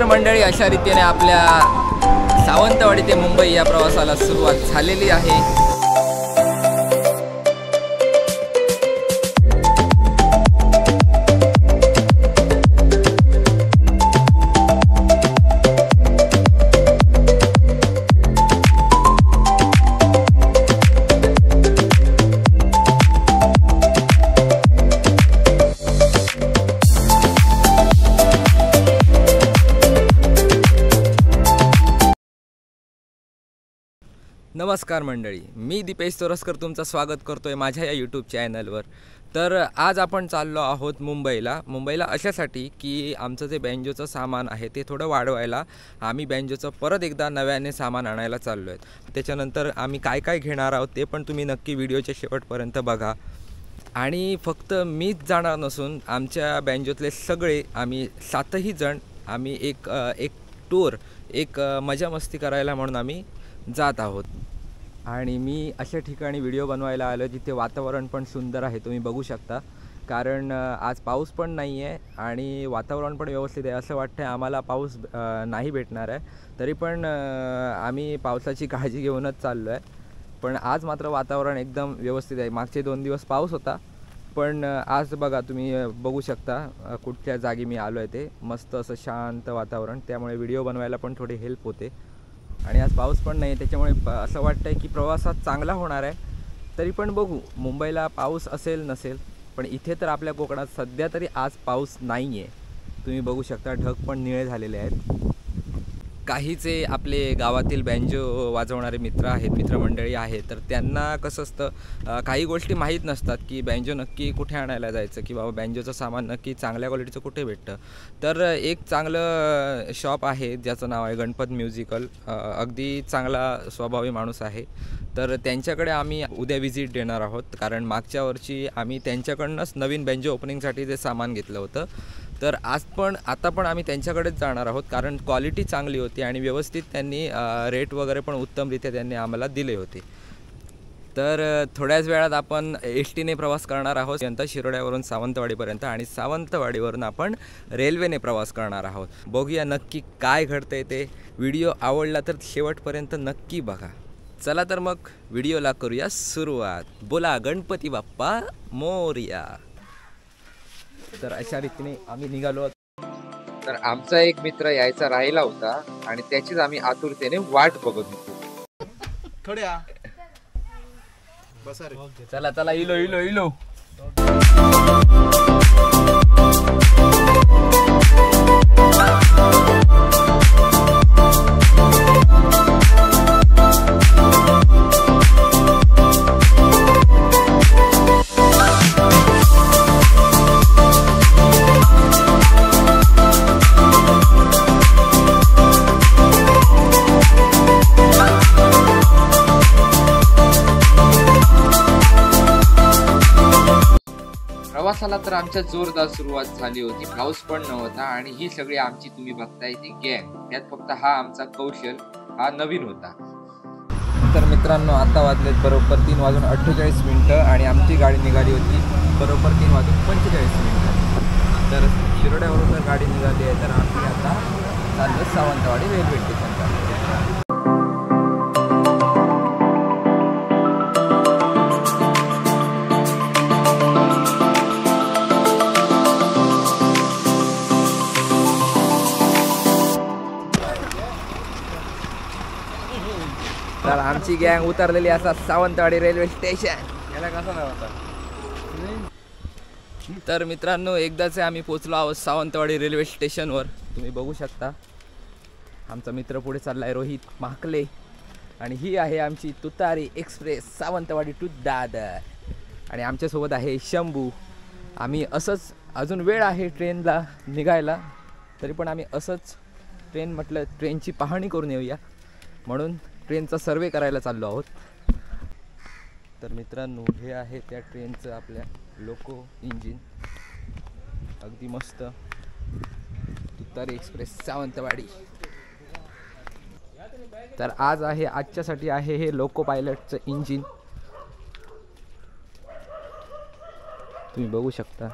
तर मंडळी अशा रीतीने आपल्या सावंतवाडी ते मुंबई या प्रवासाला सुरुवात झालेली आहे। नमस्कार मंडळी, मी दीपेश तोरसकर तुमचं स्वागत करतोय माझ्या या यूट्यूब चॅनलवर। तर आज आपण चाललो आहोत मुंबईला अशासाठी की आमचं जे बँजोचं सामान आहे ते थोडं वाढवायला आम्ही बँजोचं परत एकदा नव्याने सामान आणायला चाललो आहेत। त्याच्यानंतर आम्ही काय काय घेणार आहोत ते पण तुम्ही नक्की व्हिडिओच्या शेवटपर्यंत बघा। आणि फक्त मीच जाणार नसून आमच्या बँजोतले सगळे आम्ही 7ही जण आम्ही एक टूर मजा मस्ती करायला म्हणून आम्ही जात आहोत। आणि मी अशा ठिकाणी व्हिडिओ बनवायला आलो जिथे वातावरण पण सुंदर आहे, तुम्ही बघू शकता। कारण आज पाऊस पण नाही आहे आणि वातावरण पण व्यवस्थित आहे। असं वाटतं आम्हाला पाऊस नाही भेटणार आहे, तरी पण आम्ही पावसाची काळजी घेऊनच चाललो आहे। पण आज मात्र वातावरण एकदम व्यवस्थित आहे। मागचे 2 दिवस पाऊस होता, पण आज बघा तुम्ही बघू शकता कुठल्या जागी मी आलो आहे ते मस्त असं शांत वातावरण, त्यामुळे व्हिडिओ बनवायला पण थोडी हेल्प होते। आणि आज पाऊस पण नाही, त्याच्यामुळे असं वाटतंय की प्रवासात चांगला होणार आहे। तरी पण बघू, मुंबईला पाऊस असेल नसेल, पण इथे तर आपल्या कोकणात सध्या तरी आज पाऊस नाही आहे। तुम्ही बघू शकता ढग पण निळे झालेले आहेत। काहीचे आपले गावातील बँजो वाजवणारे मित्रमंडळी आहेत, तर त्यांना कसं असतं काही गोष्टी माहीत नसतात की बँजो नक्की कुठे आणायला जायचं की बाबा बँजोचं सामान नक्की चांगल्या क्वालिटीचं कुठे भेटतं। तर एक चांगलं शॉप आहे ज्याचं नाव आहे गणपत म्युझिकल, अगदी चांगला स्वभावी माणूस आहे। तर त्यांच्याकडे आम्ही उद्या व्हिजिट देणार आहोत, कारण मागच्या वर्षी आम्ही त्यांच्याकडनंच नवीन बँजो ओपनिंगसाठी जे सामान घेतलं होतं। तर आता पण आम्ही त्यांच्याकडेच जाणार आहोत, कारण क्वालिटी चांगली होती आणि व्यवस्थित त्यांनी रेट वगैरे पण उत्तमरित्या त्यांनी आम्हाला दिले होते। तर थोड्याच वेळात आपण एसटीने प्रवास करणार आहोत शिरोड्यावरून सावंतवाडीपर्यंत, आणि सावंतवाडीवरून आपण रेल्वेने प्रवास करणार आहोत। बघूया नक्की काय घडतंय ते। व्हिडिओ आवडला तर शेवटपर्यंत नक्की बघा। चला तर मग व्हिडिओला करूया सुरुवात। बोला गणपती बाप्पा मोरया। तर अशा रीतीने आम्ही निघालो। तर आमचा एक मित्र यायचा राहिला होता आणि त्याचीच आम्ही आतुरतेने वाट बघत होतो। थोड्या बसा रे, चला चला इलो प्रवासाला तर आमच्या जोरदार सुरुवात झाली होती। पाऊस पण नव्हता आणि ही सगळी आमची तुम्ही बघताय ती गँग, त्यात फक्त हा आमचा कौशल हा नवीन होता। तर मित्रांनो, आता वाजलेत बरोबर 3:48 आणि आमची गाडी निघाली होती बरोबर 3:45। तर शिरोड्यावरून जर गाडी निघाली आहे तर आम्ही आता चाललो सावंतवाडी रेल्वे स्टेशनला। तर आमची गँग उतरलेली असा सावंतवाडी रेल्वे स्टेशन। याला कसा नाव होता? तर मित्रांनो, एकदाच आम्ही पोहोचलो आहोत सावंतवाडी रेल्वे स्टेशनवर। तुम्ही बघू शकता आमचा मित्र पुढे चाललाय, रोहित माकले, आणि ही आहे आमची तुतारी एक्सप्रेस सावंतवाडी टू दादर। आणि आमच्यासोबत आहे शंभू। आम्ही असंच, अजून वेळ आहे ट्रेनला निघायला, तरी पण आम्ही असंच ट्रेनची पाहणी करून येऊया म्हणून ट्रेनचा सर्वे करायला चाललो आहोत। तर मित्रांनो, हे आहे त्या ट्रेनचं आपल्या लोको इंजिन, अगदी मस्त तुतारी एक्सप्रेस सावंतवाडी। तर आजच्यासाठी आहे हे लोको पायलटचं इंजिन, तुम्ही बघू शकता।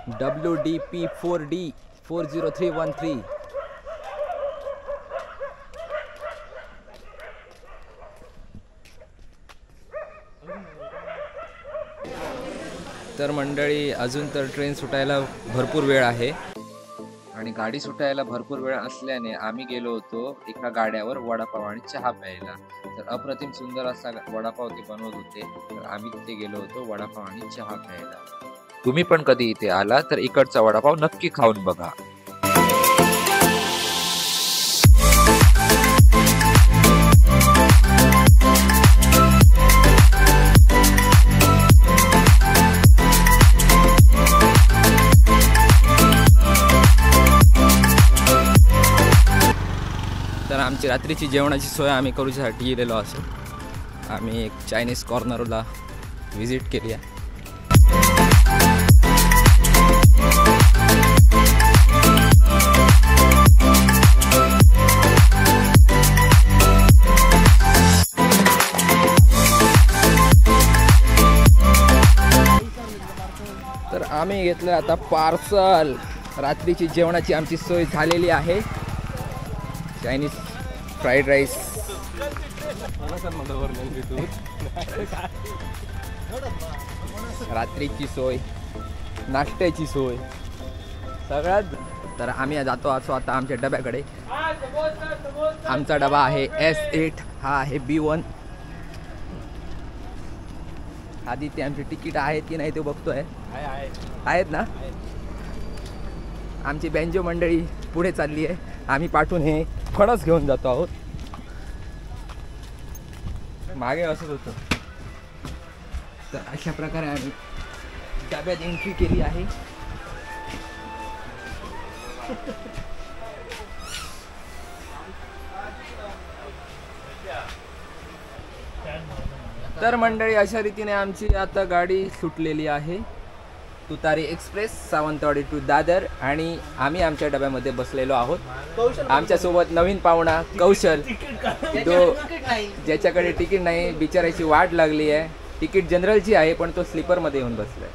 WDP4D 40313. तर मंडळी अजून तर ट्रेन सुटायला भरपूर वेळ आहे आणि गाडी सुटायला भरपूर वेळ असल्याने आम्ही गेलो होतो एका गाड्यावर वडापाव आणि चहा प्यायला. तर अप्रतिम सुंदर असा वडापाव ते बनवत होते. तर आम्ही तिथे गेलो होतो वडापाव आणि चहा प्यायला. तुम्ही पण कधी इथे आला तर इकडचा वडापाव नक्की खाऊन बघा. तर आमची रात्रीची जेवणाची सोय आम्ही करूसाठी गेलेलो असो. आम्ही एक चायनीज कॉर्नरला व्हिजिट केली आहे. तर आम्ही घेतलं आता पार्सल. रात्रीची जेवणाची आमची सोय झालेली आहे. चायनीज फ्राईड राईस, रात्रीची सोय, नाश्त्याची सोय सगळ्यात. तर आम्ही जातो असो आता आमच्या डब्याकडे. आमचा डबा आहे S8, हा आहे B1. आधी ते आमची तिकीट आहेत की नाही ते बघतोय. आहेत ना. आमची बँजो मंडळी पुढे चालली आहे. आम्ही पाठवून हे फणस घेऊन जातो आहोत. मागे असंच होतं. तर अशा प्रकारे आम्ही डब्यात एंट्री केली आहे. तर मंडळी अशा रीतीने आमची आता गाडी सुटलेली आहे. तुतारी एक्सप्रेस सावंतवाडी टू दादर. आणि आम्ही आमच्या डब्यामध्ये बसलेलो आहोत. आमच्यासोबत नवीन पाहुणा कौशल, जो ज्याच्याकडे तिकीट नाही, बिचारायची वाट लागली आहे. तिकीट जनरलची आहे पण तो स्लीपरमध्ये येऊन बसलाय.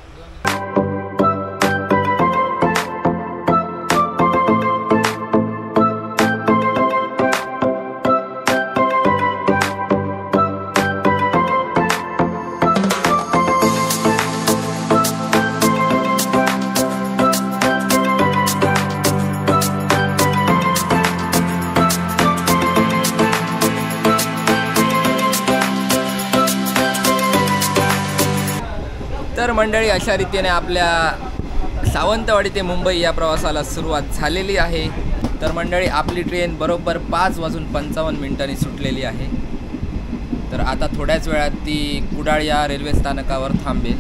तर मंडळी अशा रीतीने आपल्या सावंतवाडी ते मुंबई या प्रवासाला सुरुवात झालेली आहे. तर मंडळी आपली ट्रेन बरोबर 5:55 सुटलेली आहे. तर आता थोड्याच वेळात ती कुडाळ या रेल्वे स्थानकावर थांबेल.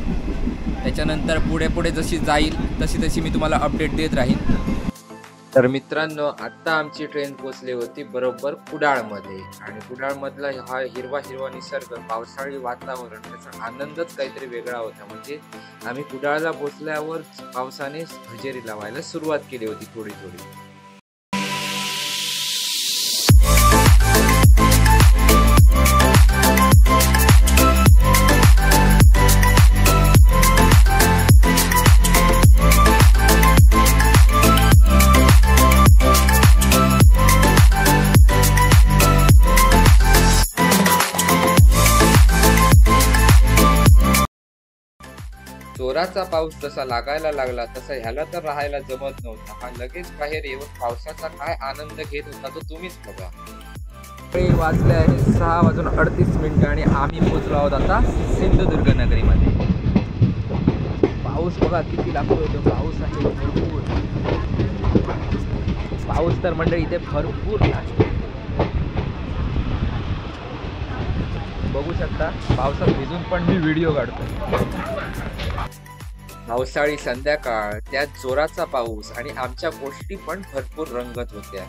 त्याच्यानंतर पुढे पुढे जशी जाईल तशी तशी मी तुम्हाला अपडेट देत राहीन. तर मित्रांनो, आत्ता आमची ट्रेन पोचली होती बरोबर कुडाळमध्ये. आणि कुडाळमधला हा हिरवा हिरवा निसर्ग, पावसाळी वातावरण, त्याचा आनंदच काहीतरी वेगळा होता. म्हणजे आम्ही कुडाळला पोचल्यावर पावसाने हजेरी लावायला सुरुवात केली होती थोडी थोडी. जोराचा पाऊस जसा लागायला लागला तसा ह्याला तर राहायला जमत नव्हता. हा लगेच बाहेर येऊन पावसाचा काय आनंद घेत होता तो तुम्हीच बघा. वाजले आहे 6:38 आणि आम्ही पोहोचलो आहोत आता सिंधुदुर्ग नगरीमध्ये. पाऊस बघा किती लागतो. पाऊस आहे भरपूर. पाऊस तर मंडळी इथे भरपूर आहे. बघू शकता पावसात भिजून पण मी व्हिडिओ काढतो. पावसाळी संध्याकाळ, त्यात जोराचा पाऊस आणि आमच्या गोष्टी पण भरपूर रंगत होत्या.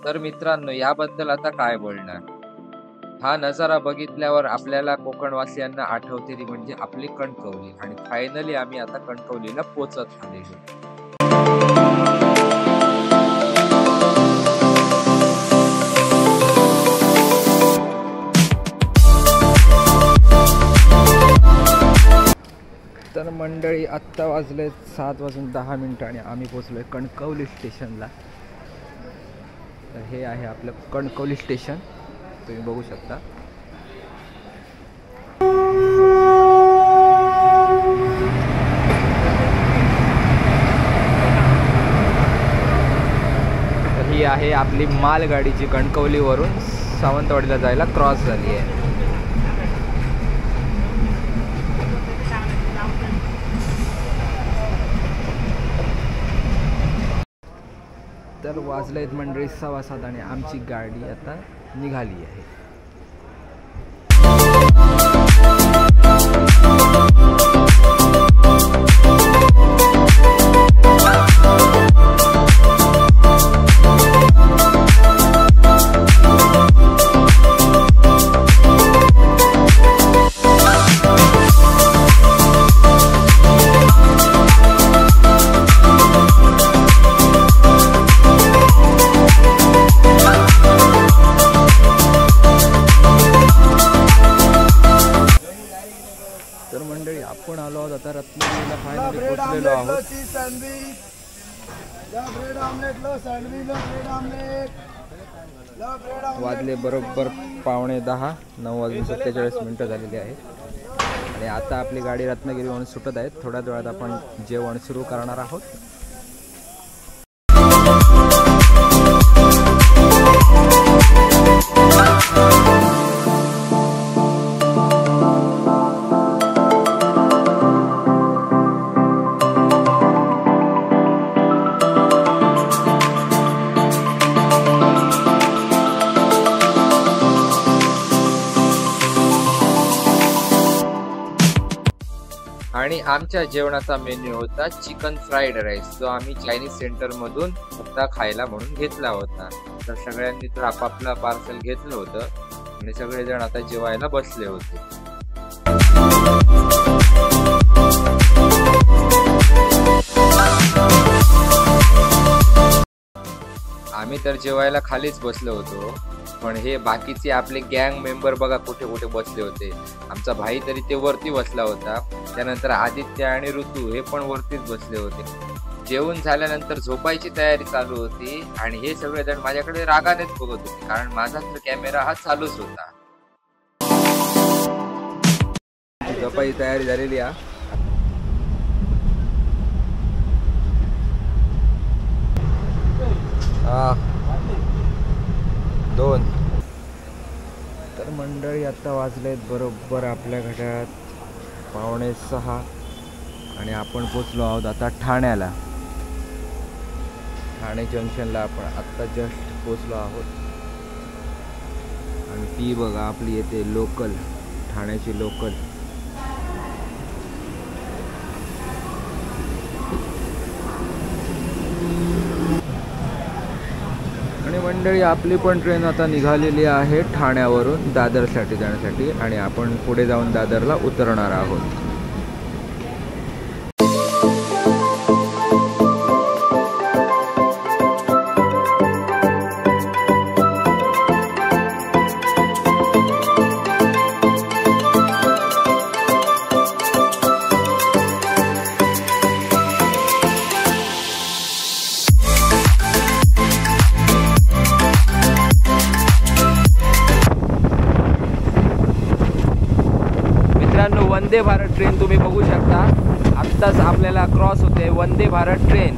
तर मित्रांनो, याबद्दल आता काय बोलणार. हा नजारा बघितल्यावर आपल्याला कोकणवासियांना आठवते ती म्हणजे आपली कणकवली. आणि फायनली आम्ही आता कणकवलीला पोहोचत आलेलो. मंडळी आत्ता वाजले 7:10 आणि आम्ही पोचलो आहे कणकवली स्टेशनला. तर हे आहे आपलं कणकवली स्टेशन, तुम्ही बघू शकता. तर ही आहे आपली मालगाडी जी कणकवलीवरून सावंतवाडीला जायला क्रॉस झाली आहे. तर वाजले आहेत मंडळी 7:15 आणि आमची गाडी आता निघाली आहे. आपण आलो आहोत आता रत्नागिरीला, फायनली पोहोचलेलो आहोत. वाजले बरोबर 9:15, 9:47 झालेली आहेत आणि आता आपली गाडी रत्नागिरीवरून सुटत आहे. थोड्याच वेळात आपण जेवण सुरू करणार आहोत. आणि आमच्या जेवणाचा मेन्यू होता चिकन फ्राईड राईस, जो आम्ही चायनीज सेंटर मधून फक्त खायला म्हणून घेतला होता. तर सगळ्यांनी तर आपापला पार्सल घेतलं होतं आणि सगळेजण आता जेवायला बसले होते. आम्ही तर जेवायला खालीच बसलो होतो, पण हे बाकीचे आपले गँग मेंबर बघा कुठे कुठे बसले होते. आमचा भाई तरी ते वरती बसला होता, त्यानंतर आदित्य आणि ऋतू हे पण वरतीच बसले होते. जेवण झाल्यानंतर झोपायची तयारी चालू होती आणि हे सगळेजण माझ्याकडे रागानेच बघत होते, कारण माझा तर कॅमेरा हा चालूच होता. झोपायची तयारी झालेली आहे. दोन तर मंडळी आता वाजलेत बरोबर आपल्या घड्याळात 5:45 आणि आपण पोचलो आहोत आता ठाण्याला. ठाणे जंक्शनला आपण आत्ता जस्ट पोचलो आहोत आणि ती बघा आपली येते लोकल, ठाण्याची लोकल. आणि मंडळी आपली पण ट्रेन आता निघालेली आहे ठाण्यावरून दादरसाठी जाण्यासाठी आणि आपण पुढे जाऊन दादरला उतरणार आहोत. वंदे भारत ट्रेन तुम्ही बघू शकता, आत्ताच आपल्याला क्रॉस होते वंदे भारत ट्रेन.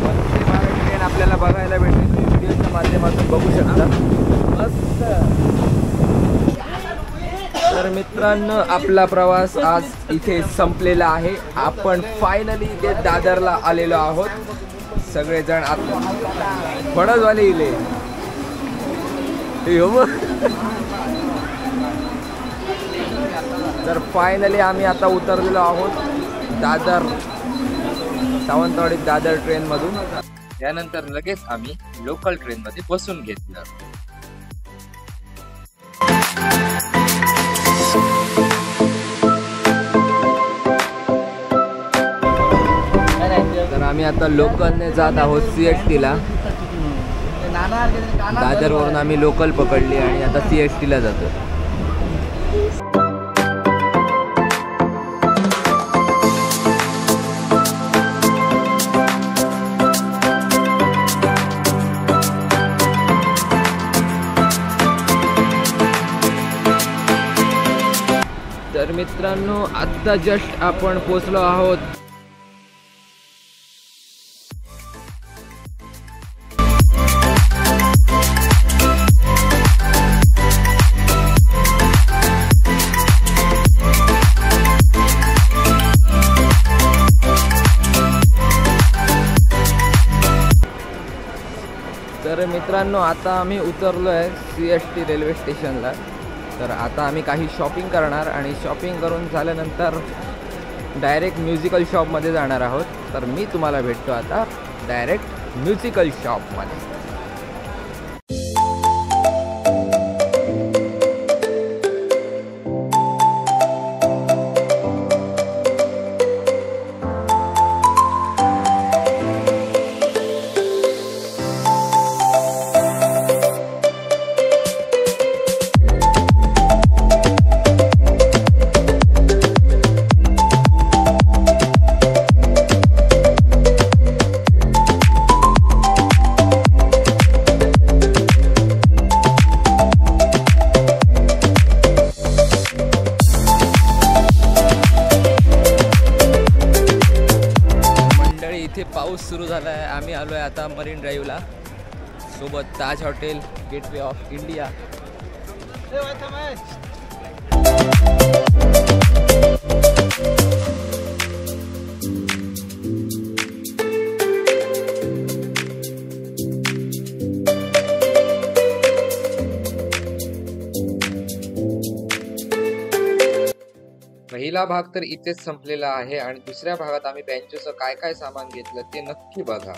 वंदे भारत ट्रेन आपल्याला बघायला भेटेल, व्हिडिओच्या माध्यमातून बघू शकता. तर मित्रांनो आपला प्रवास आज इथे संपलेला आहे. आपण फायनली इथे दादरला आलेलो आहोत. सगळेजण आता फळजवाले इले तर फायनली आम्ही आता उतरलेलो आहोत दादर, सावंतवाडी दादर ट्रेन मधून. त्यानंतर लगेच आम्ही लोकल ट्रेन मध्ये बसून घेतलं. आम्ही आता लोकलने जात आहोत CSTला. दादरवरून आम्ही लोकल पकडली आणि आता CSTला जातो. तर मित्रांनो, आत्ता जस्ट आपण पोचलो आहोत तर मित्रांनो, आता आम्ही उतरलो आहे CST रेल्वे स्टेशनला. तर आता आम्ही काही शॉपिंग करणार आणि शॉपिंग करून झाल्यानंतर डायरेक्ट म्युझिकल शॉपमध्ये जाणार आहोत. तर मी तुम्हाला भेटतो आता डायरेक्ट म्युझिकल शॉपमध्ये. इथे पाऊस सुरू झाला आहे. आम्ही आलो आहे आता मरीन ड्राईव्हला सोबत ताज हॉटेल, गेटवे ऑफ इंडिया. पहिला भाग तर इथेच संपलेला आहे आणि दुसऱ्या भागात आम्ही बँजोचं काय काय सामान घेतलं ते नक्की बघा.